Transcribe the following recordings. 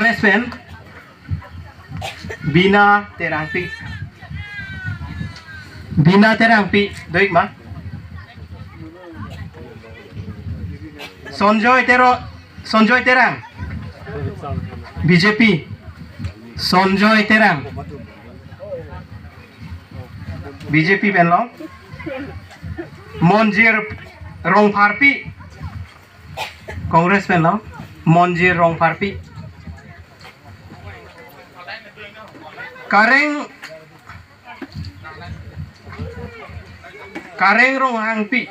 Congress pen Bina Terangpi doik ma Sonjoy Terang BJP Sonjoy Terang BJP pen long Monjir Rongparpi Congress pen long Monjir Rongparpi Kareng Ronghangpi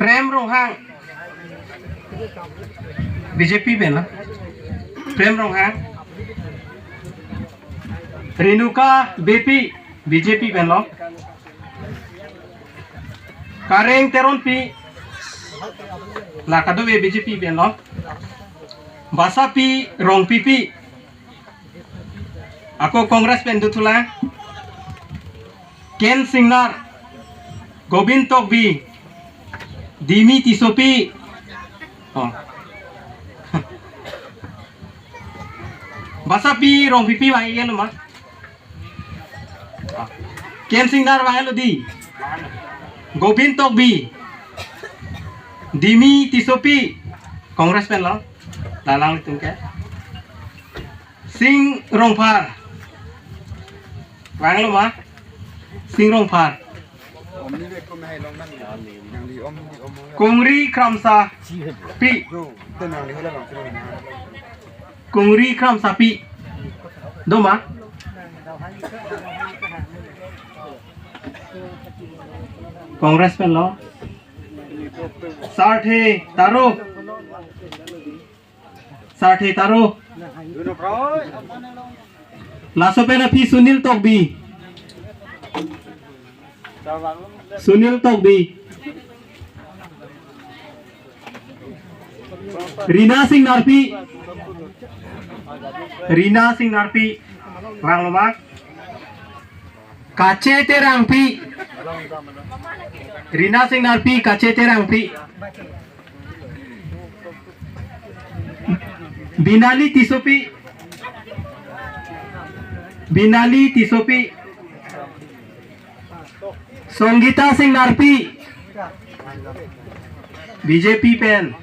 Prem Ronghang BJP pen lah Prem Ronghang Renuka BP BJP pen lo Kareng Teronpi Lakado BJP pen lo Basapi Rongpipi Ako Congress pen dutula Ken Singnar Gobind Tokbi Dimi Tisopi Basapi Rongpipi wahai lo ma Ken Singnar wahai lo di Gobind Tokbi Dimi Tisopi Congress pen lo lalang tungke Sing Rongphar wang lo ma Sing Rongphar Kungri Kramsa Pi Kungri Kramsa Pi do ma Congress pen lo Sarthe Taro Laso pen api Sunil Tokbi Rina Singh Narpi wang lo ma Kace Terangpi Rina Singh Narpi Kace Terangpi Binali Tisopi Songgita Singh Narpi BJP pen